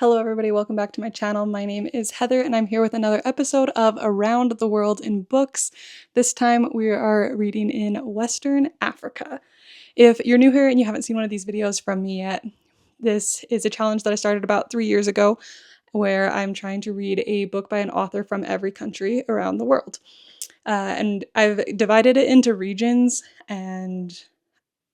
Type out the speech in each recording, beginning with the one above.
Hello everybody, welcome back to my channel. My name is Heather and I'm here with another episode of Around the World in Books. This time we are reading in Western Africa. If you're new here and you haven't seen one of these videos from me yet, this is a challenge that I started about 3 years ago where I'm trying to read a book by an author from every country around the world. And I've divided it into regions, and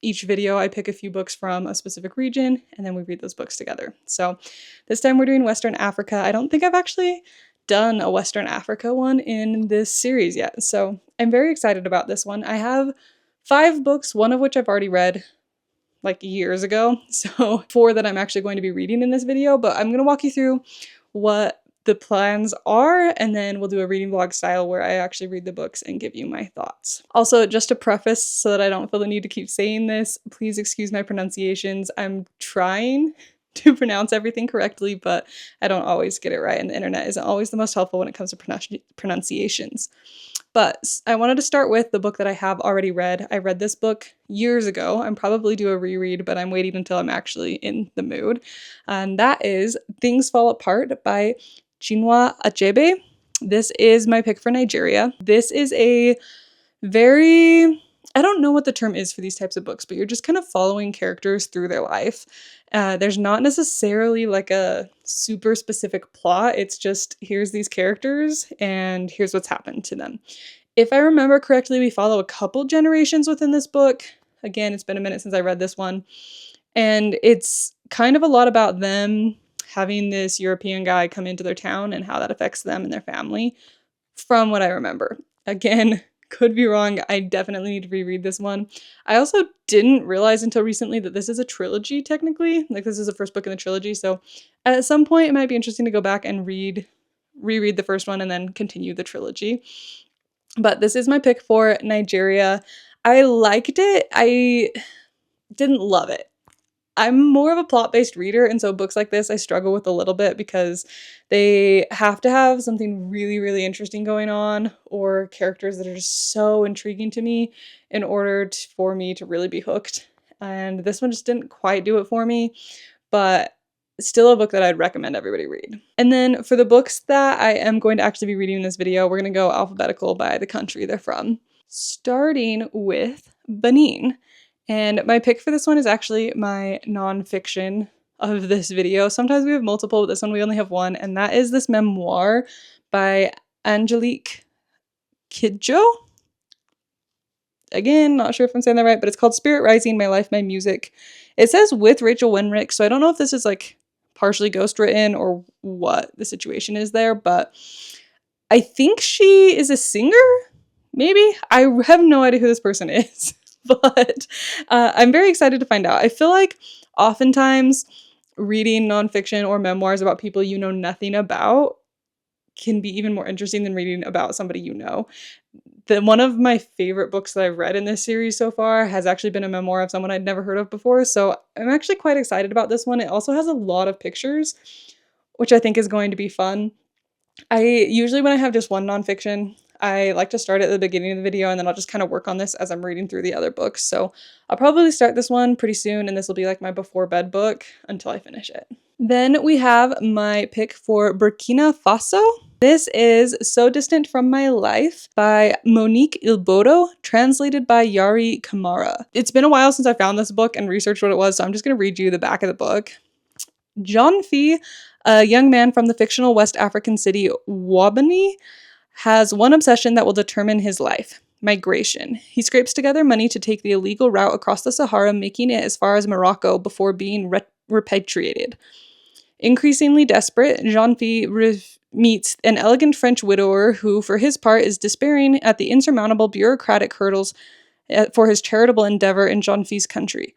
each video I pick a few books from a specific region and then we read those books together. So this time we're doing Western Africa. I don't think I've actually done a Western Africa one in this series yet, so I'm very excited about this one. I have 5 books, one of which I've already read like years ago, so 4 that I'm actually going to be reading in this video, but I'm going to walk you through what the plans are, and then we'll do a reading vlog style where I actually read the books and give you my thoughts. Also, just to preface so that I don't feel the need to keep saying this, please excuse my pronunciations. I'm trying to pronounce everything correctly, but I don't always get it right, and the internet isn't always the most helpful when it comes to pronunciations. But I wanted to start with the book that I have already read. I read this book years ago. I'm probably due a reread, but I'm waiting until I'm actually in the mood. And that is Things Fall Apart by Chinua Achebe. This is my pick for Nigeria. This is a very, I don't know what the term is for these types of books, but you're just kind of following characters through their life. There's not necessarily like a super specific plot. It's just, here's these characters and here's what's happened to them. If I remember correctly, we follow a couple generations within this book. Again, it's been a minute since I read this one. And it's kind of a lot about them having this European guy come into their town and how that affects them and their family, from what I remember. Again, could be wrong. I definitely need to reread this one. I also didn't realize until recently that this is a trilogy, technically. Like, this is the first book in the trilogy, so at some point it might be interesting to go back and reread the first one and then continue the trilogy. But this is my pick for Nigeria. I liked it. I didn't love it. I'm more of a plot-based reader, and so books like this I struggle with a little bit because they have to have something really, really interesting going on or characters that are just so intriguing to me in order for me to really be hooked. And this one just didn't quite do it for me, but still a book that I'd recommend everybody read. And then for the books that I am going to actually be reading in this video, we're going to go alphabetical by the country they're from, starting with Benin. And my pick for this one is actually my nonfiction of this video. Sometimes we have multiple, but this one we only have one, and that is this memoir by Angelique Kidjo. Again, not sure if I'm saying that right, but it's called Spirit Rising, My Life, My Music. It says with Rachel Wenrick, so I don't know if this is like partially ghostwritten or what the situation is there, but I think she is a singer, maybe? I have no idea who this person is. But I'm very excited to find out. I feel like oftentimes reading nonfiction or memoirs about people you know nothing about can be even more interesting than reading about somebody you know. One of my favorite books that I've read in this series so far has actually been a memoir of someone I'd never heard of before, so I'm actually quite excited about this one. It also has a lot of pictures, which I think is going to be fun. I usually, when I have just one nonfiction, I like to start at the beginning of the video and then I'll just kind of work on this as I'm reading through the other books. So I'll probably start this one pretty soon, and this will be like my before bed book until I finish it. Then we have my pick for Burkina Faso. This is So Distant from My Life by Monique Ilbodo, translated by Yari Kamara. It's been a while since I found this book and researched what it was, so I'm just going to read you the back of the book. John Fee, a young man from the fictional West African city Wabani, has one obsession that will determine his life: migration. He scrapes together money to take the illegal route across the Sahara, making it as far as Morocco before being repatriated. Increasingly desperate, Jean-Phi meets an elegant French widower who, for his part, is despairing at the insurmountable bureaucratic hurdles for his charitable endeavor in Jean-Phi's country.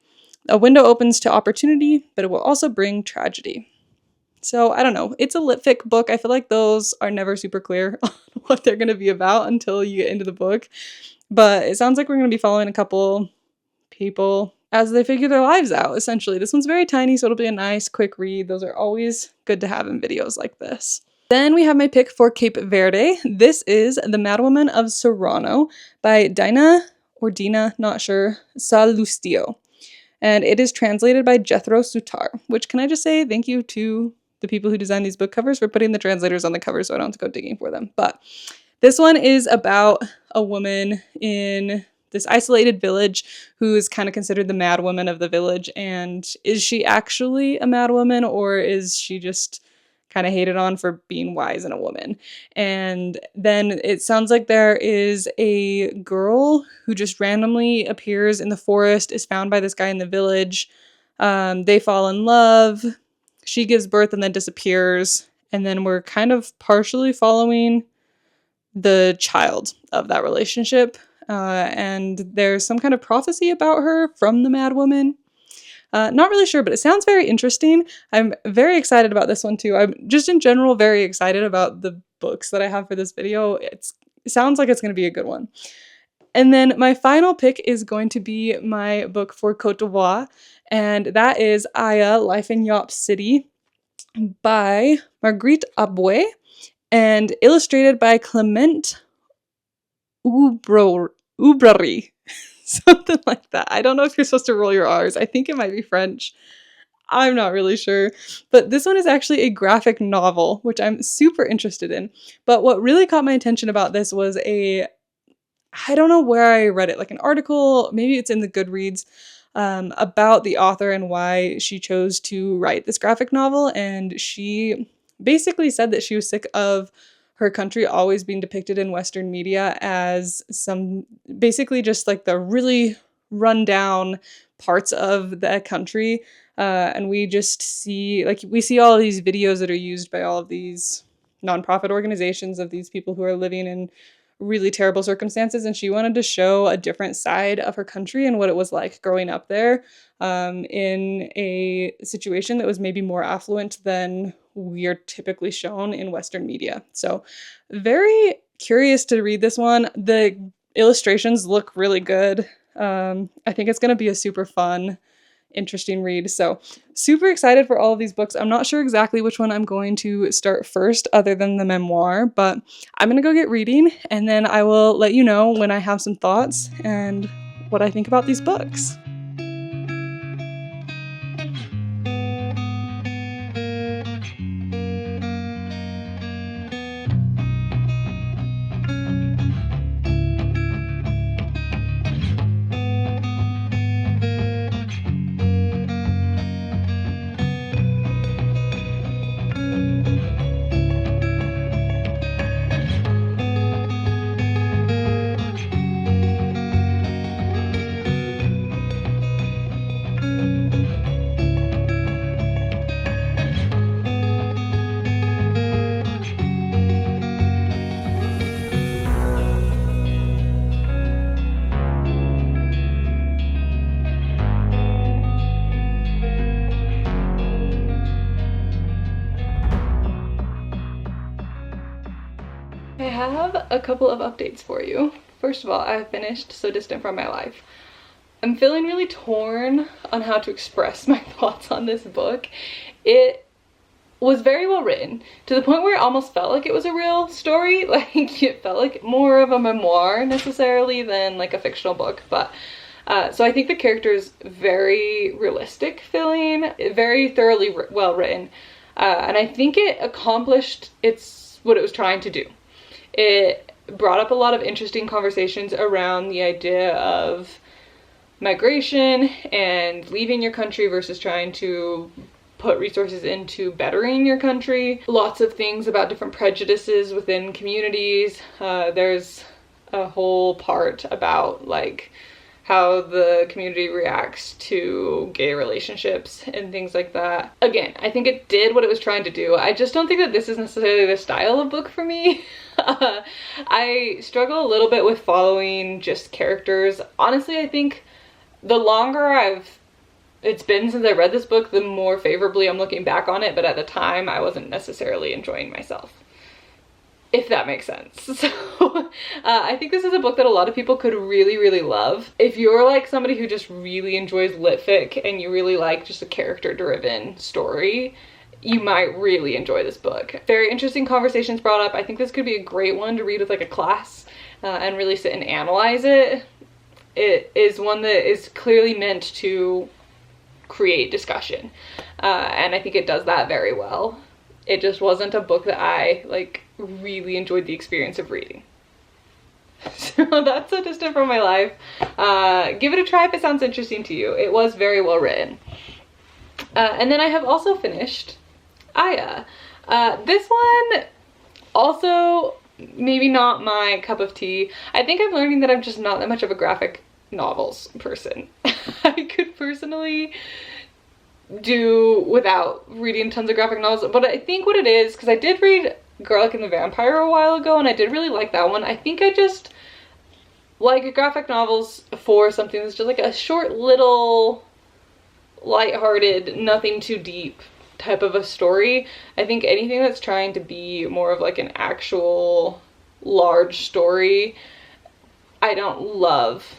A window opens to opportunity, but it will also bring tragedy. So, I don't know. It's a lit-fic book. I feel like those are never super clear on what they're going to be about until you get into the book. But it sounds like we're going to be following a couple people as they figure their lives out, essentially. This one's very tiny, so it'll be a nice, quick read. Those are always good to have in videos like this. Then we have my pick for Cape Verde. This is The Madwoman of Serrano by Dina, not sure, Salustio. And it is translated by Jethro Sutar, which, can I just say thank you to the people who designed these book covers for putting the translators on the cover so I don't have to go digging for them. But this one is about a woman in this isolated village who is kind of considered the mad woman of the village. And is she actually a mad woman, or is she just kind of hated on for being wise and a woman? And then it sounds like there is a girl who just randomly appears in the forest, is found by this guy in the village. They fall in love. She gives birth and then disappears. And then we're kind of partially following the child of that relationship. And there's some kind of prophecy about her from the mad woman. Not really sure, but it sounds very interesting. I'm very excited about this one too. I'm just in general very excited about the books that I have for this video. It sounds like it's going to be a good one. And then my final pick is going to be my book for Côte d'Ivoire, and that is Aya, Life in Yop City by Marguerite Aboué and illustrated by Clement Ubrary. Something like that. I don't know if you're supposed to roll your R's. I think it might be French. I'm not really sure. But this one is actually a graphic novel, which I'm super interested in. But what really caught my attention about this was I don't know where I read it, like an article, maybe it's in the Goodreads, about the author and why she chose to write this graphic novel. And she basically said that she was sick of her country always being depicted in Western media as basically just like the really rundown parts of the country. And we just see, we see all of these videos that are used by all of these nonprofit organizations of these people who are living in really terrible circumstances, and she wanted to show a different side of her country and what it was like growing up there, in a situation that was maybe more affluent than we are typically shown in Western media. So very curious to read this one. The illustrations look really good. I think it's going to be a super fun, interesting read. So super excited for all of these books. I'm not sure exactly which one I'm going to start first other than the memoir, but I'm going to go get reading, and then I will let you know when I have some thoughts and what I think about these books. I have a couple of updates for you. First of all, I finished So Distant from My Life. I'm feeling really torn on how to express my thoughts on this book. It was very well written, to the point where it almost felt like it was a real story. Like, it felt like more of a memoir necessarily than like a fictional book. But so I think the character is very realistic feeling, very thoroughly well written, and I think it accomplished what it was trying to do. It brought up a lot of interesting conversations around the idea of migration and leaving your country versus trying to put resources into bettering your country. Lots of things about different prejudices within communities. There's a whole part about like how the community reacts to gay relationships and things like that. Again, I think it did what it was trying to do. I just don't think that this is necessarily the style of book for me. I struggle a little bit with following just characters. Honestly, I think the longer it's been since I read this book, the more favorably I'm looking back on it, but at the time I wasn't necessarily enjoying myself, if that makes sense. So I think this is a book that a lot of people could really, really love. If you're like somebody who just really enjoys lit fic and you really like just a character-driven story, you might really enjoy this book. Very interesting conversations brought up. I think this could be a great one to read with like a class and really sit and analyze it. It is one that is clearly meant to create discussion, and I think it does that very well. it just wasn't a book that I like really enjoyed the experience of reading. So that's so distant from my life. Give it a try if it sounds interesting to you. It was very well written. And then I have also finished Aya. This one also maybe not my cup of tea. I think I'm learning that I'm just not that much of a graphic novels person. I could personally do without reading tons of graphic novels, but I think what it is, because I did read Garlic and the Vampire a while ago and I did really like that one. I think I just like graphic novels for something that's just like a short little lighthearted, nothing too deep type of a story. I think anything that's trying to be more of like an actual large story, I don't love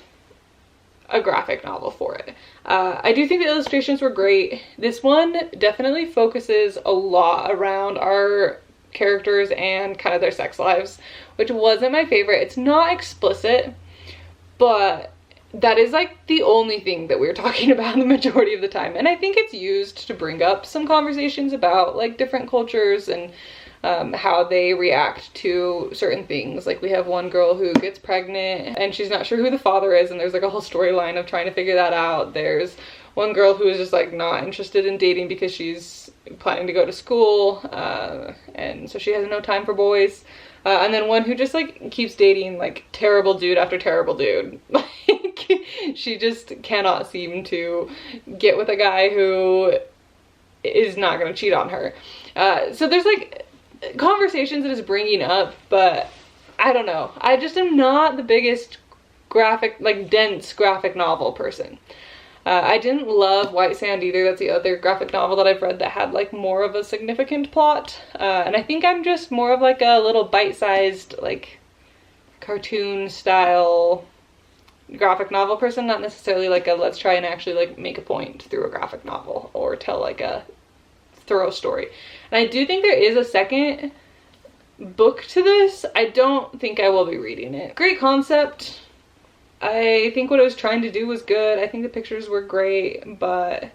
a graphic novel for it. I do think the illustrations were great. This one definitely focuses a lot around our characters and kind of their sex lives, which wasn't my favorite. It's not explicit, but that is like the only thing that we're talking about the majority of the time. And I think it's used to bring up some conversations about like different cultures and how they react to certain things. Like we have one girl who gets pregnant and she's not sure who the father is, and there's like a whole storyline of trying to figure that out. There's one girl who is just like not interested in dating because she's planning to go to school, and so she has no time for boys. And then one who just like keeps dating like terrible dude after terrible dude. Like she just cannot seem to get with a guy who is not gonna cheat on her. So there's like conversations that is bringing up, but I don't know. I just am not the biggest graphic, like dense graphic novel person. I didn't love White Sand either. That's the other graphic novel that I've read that had like more of a significant plot. And I think I'm just more of like a little bite-sized, like cartoon style graphic novel person, not necessarily like a let's try and actually like make a point through a graphic novel or tell like a thorough story. And I do think there is a second book to this. I don't think I will be reading it. Great concept. I think what it was trying to do was good. I think the pictures were great, but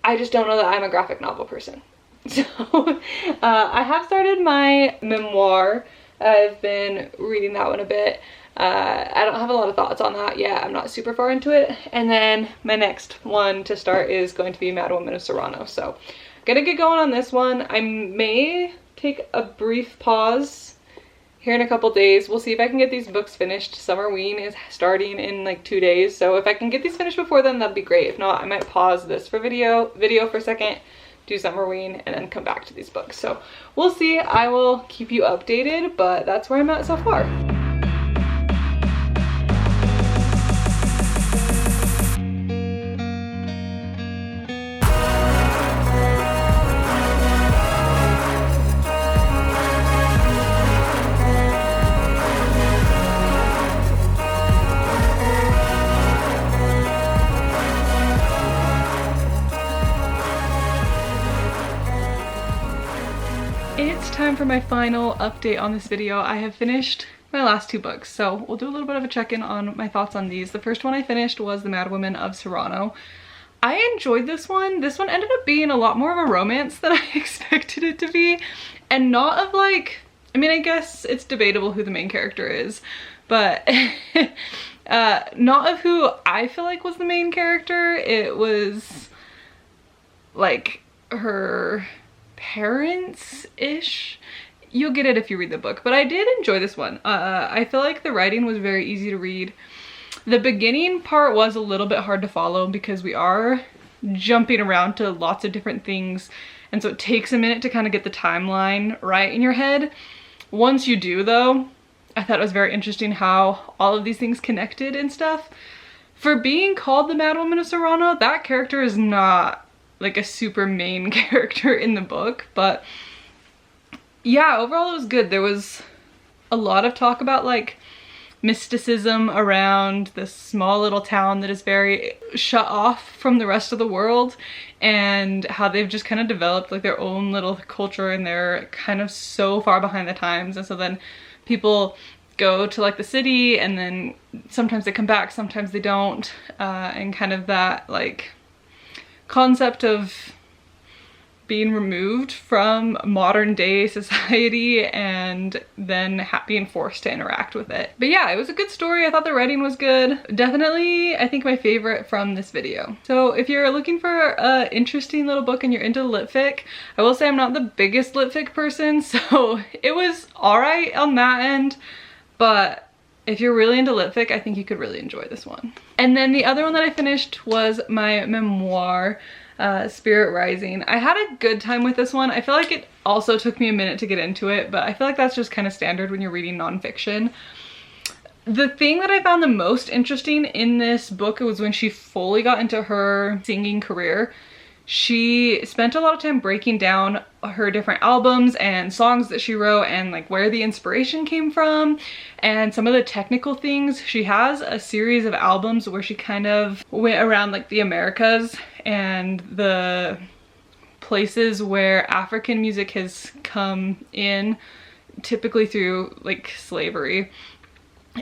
I just don't know that I'm a graphic novel person. So I have started my memoir. I've been reading that one a bit. I don't have a lot of thoughts on that yet. I'm not super far into it. And then my next one to start is going to be Mad Women of Serrano. So gonna get going on this one. I may take a brief pause here in a couple days. We'll see if I can get these books finished. Summerween is starting in like 2 days, so if I can get these finished before then, that'd be great. If not, I might pause this for video for a second, do Summerween, and then come back to these books. So we'll see. I will keep you updated, but that's where I'm at so far. It's time for my final update on this video. I have finished my last 2 books, so we'll do a little bit of a check-in on my thoughts on these. The first one I finished was The Mad Women of Serrano. I enjoyed this one. This one ended up being a lot more of a romance than I expected it to be, and not of like, I mean, I guess it's debatable who the main character is, but not of who I feel like was the main character. It was like her parents-ish. You'll get it if you read the book, but I did enjoy this one. I feel like the writing was very easy to read. The beginning part was a little bit hard to follow because we are jumping around to lots of different things, and so it takes a minute to kind of get the timeline right in your head. Once you do though, I thought it was very interesting how all of these things connected and stuff. For being called the Mad Woman of Serrano, that character is not like a super main character in the book, but yeah, overall it was good. There was a lot of talk about like mysticism around this small little town that is very shut off from the rest of the world, and how they've just kind of developed like their own little culture, and they're kind of so far behind the times. And so then people go to like the city, and then sometimes they come back, sometimes they don't, and kind of that like concept of being removed from modern day society and then being forced to interact with it. But yeah, it was a good story. I thought the writing was good. Definitely, I think my favorite from this video. So if you're looking for an interesting little book and you're into lit fic, I will say I'm not the biggest lit fic person, so it was alright on that end, but if you're really into lit fic, I think you could really enjoy this one. And then the other one that I finished was my memoir, Spirit Rising. I had a good time with this one. I feel like it also took me a minute to get into it, but I feel like that's just kind of standard when you're reading nonfiction. The thing that I found the most interesting in this book was when she fully got into her singing career. She spent a lot of time breaking down her different albums and songs that she wrote and like where the inspiration came from and some of the technical things. She has a series of albums where she kind of went around like the Americas and the places where African music has come in, typically through like slavery,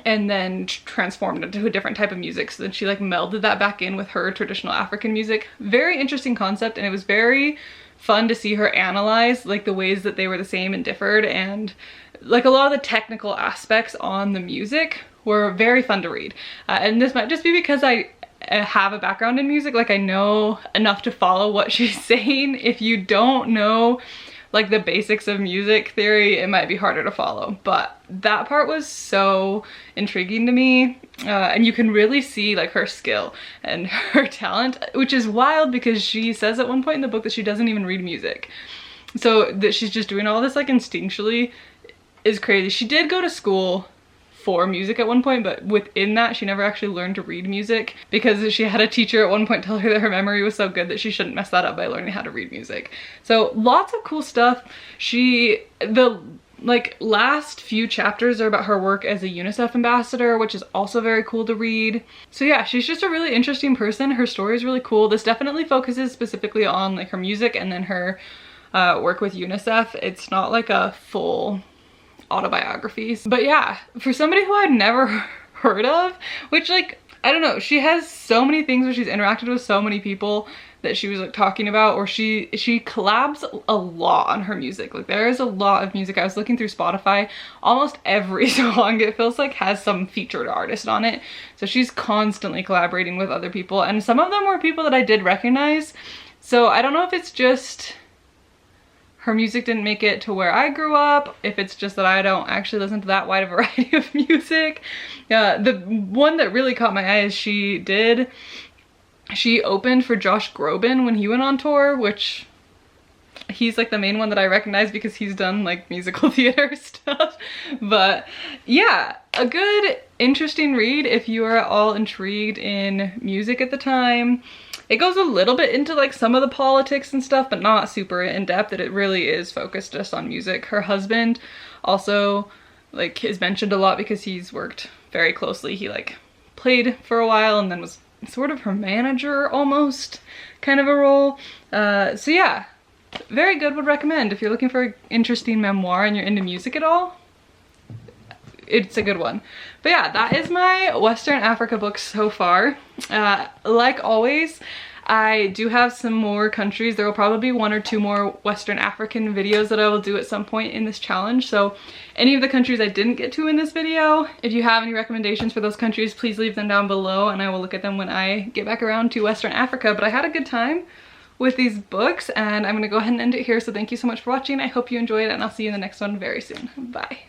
and then transformed into a different type of music. So then she like melded that back in with her traditional African music. Very interesting concept, and it was very fun to see her analyze like the ways that they were the same and differed, and like a lot of the technical aspects on the music were very fun to read. And this might just be because I have a background in music, like I know enough to follow what she's saying. If you don't know like the basics of music theory, it might be harder to follow, but that part was so intriguing to me. And you can really see like her skill and her talent, which is wild because she says at one point in the book that she doesn't even read music. So that she's just doing all this like instinctually is crazy. She did go to school for music at one point, but within that she never actually learned to read music because she had a teacher at one point tell her that her memory was so good that she shouldn't mess that up by learning how to read music. So lots of cool stuff. The like last few chapters are about her work as a UNICEF ambassador, which is also very cool to read. So yeah, she's just a really interesting person. Her story is really cool. This definitely focuses specifically on like her music and then her work with UNICEF. It's not like a full autobiographies. But yeah, for somebody who I'd never heard of, which like, I don't know, she has so many things where she's interacted with so many people that she was like talking about, or she collabs a lot on her music. Like there is a lot of music. I was looking through Spotify, almost every song it feels like has some featured artist on it. So she's constantly collaborating with other people, and some of them were people that I did recognize. So I don't know if it's just her music didn't make it to where I grew up, if it's just that I don't actually listen to that wide a variety of music. The one that really caught my eye is she opened for Josh Groban when he went on tour, which he's like the main one that I recognize because he's done like musical theater stuff. But yeah, a good, interesting read if you are at all intrigued in music at the time. It goes a little bit into like some of the politics and stuff, but not super in depth. It really is focused just on music. Her husband also like is mentioned a lot because he's worked very closely. He like played for a while and then was sort of her manager almost, kind of a role. So yeah, very good, would recommend if you're looking for an interesting memoir and you're into music at all. It's a good one. But yeah, that is my Western Africa books so far. Like always, I do have some more countries. There will probably be 1 or 2 more Western African videos that I will do at some point in this challenge. So any of the countries I didn't get to in this video, if you have any recommendations for those countries, please leave them down below and I will look at them when I get back around to Western Africa. But I had a good time with these books and I'm gonna go ahead and end it here. So thank you so much for watching. I hope you enjoyed it and I'll see you in the next one very soon. Bye.